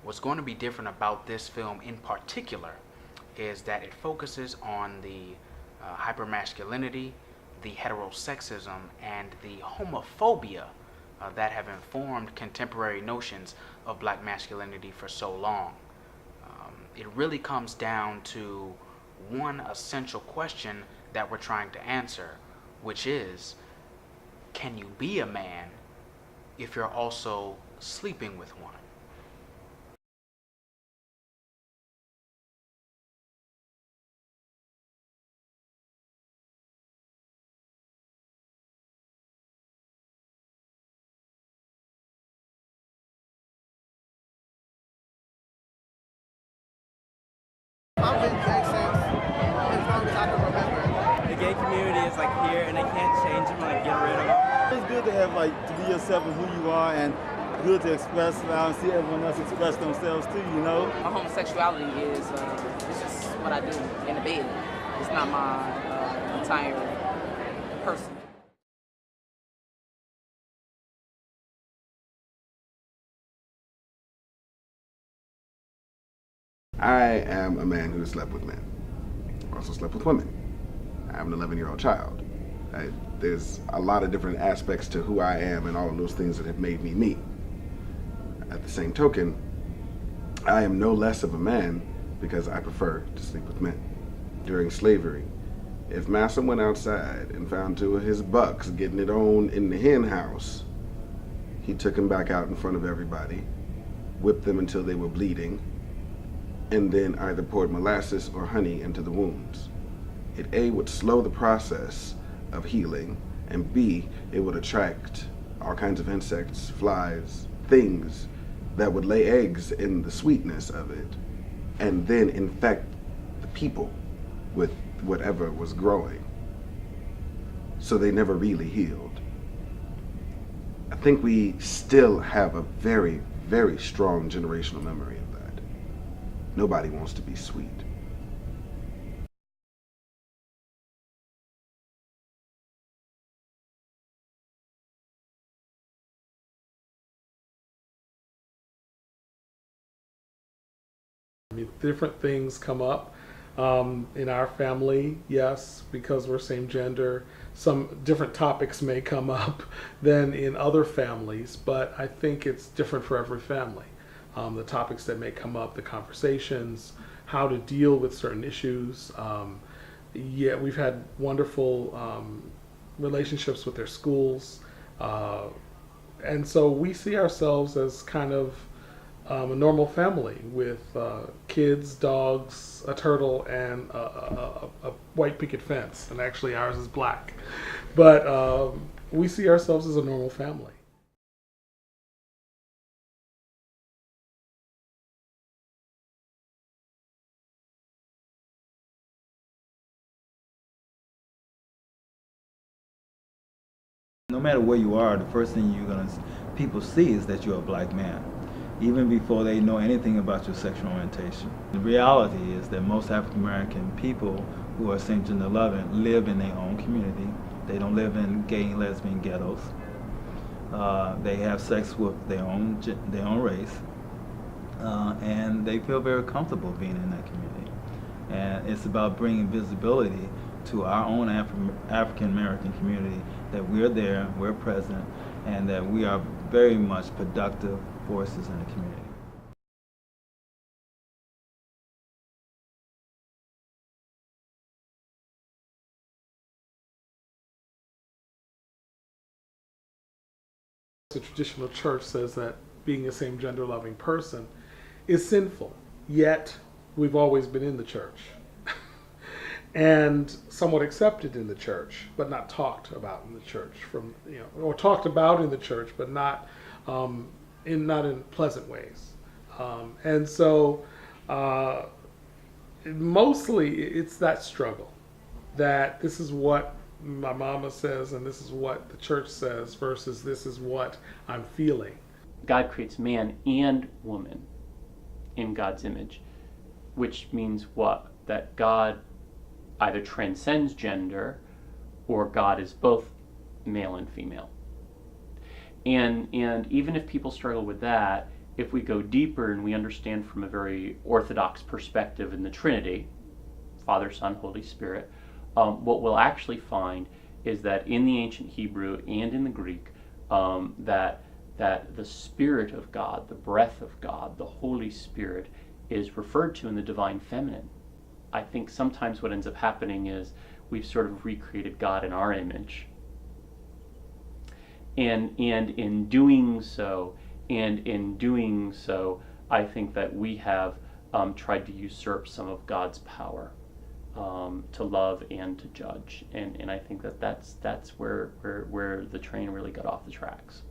What's going to be different about this film in particular is that it focuses on the hypermasculinity, the heterosexism, and the homophobia that have informed contemporary notions of black masculinity for so long. It really comes down to one essential question that we're trying to answer, which is, can you be a man if you're also sleeping with one? I've been gay since as long as I can remember. The gay community is like here and they can't change them, like get rid of them. It's good to have to be yourself and who you are, and good to express now and see everyone else express themselves too, you know? My homosexuality is it's just what I do in the bed. It's not my entire person. I am a man who has slept with men. Also slept with women. I have an 11-year-old child. There's a lot of different aspects to who I am and all of those things that have made me me. At the same token, I am no less of a man because I prefer to sleep with men. During slavery, if Massa went outside and found two of his bucks getting it on in the hen house, he took them back out in front of everybody, whipped them until they were bleeding, and then either poured molasses or honey into the wounds. It A, would slow the process of healing, and B, it would attract all kinds of insects, flies, things that would lay eggs in the sweetness of it, and then infect the people with whatever was growing. So they never really healed. I think we still have a very, very strong generational memory of that. Nobody wants to be sweet. I mean, different things come up in our family, yes, because we're same gender. Some different topics may come up than in other families, but I think it's different for every family. The topics that may come up, the conversations, how to deal with certain issues. Yeah, we've had wonderful relationships with their schools. And so we see ourselves as kind of a normal family with kids, dogs, a turtle, and a white picket fence. And actually ours is black. But we see ourselves as a normal family. No matter where you are, the first thing people see is that you're a black man, even before they know anything about your sexual orientation. The reality is that most African American people who are same gender loving live in their own community. They don't live in gay and lesbian ghettos. They have sex with their own race, and they feel very comfortable being in that community. And it's about bringing visibility to our own African American community that we're there, we're present, and that we are very much productive forces in the community. The traditional church says that being a same gender loving person is sinful, yet we've always been in the church and somewhat accepted in the church, but not talked about in the church, or talked about in the church, but not in pleasant ways. And so mostly it's that struggle, that this is what my mama says and this is what the church says versus this is what I'm feeling. God creates man and woman in God's image, which means what? That God either transcends gender or God is both male and female. And even if people struggle with that, if we go deeper and we understand from a very orthodox perspective in the Trinity, Father, Son, Holy Spirit, what we'll actually find is that in the ancient Hebrew and in the Greek, that the Spirit of God, the breath of God, the Holy Spirit, is referred to in the divine feminine. I think sometimes what ends up happening is we've sort of recreated God in our image. And in doing so, I think that we have tried to usurp some of God's power to love and to judge. And I think that that's where the train really got off the tracks.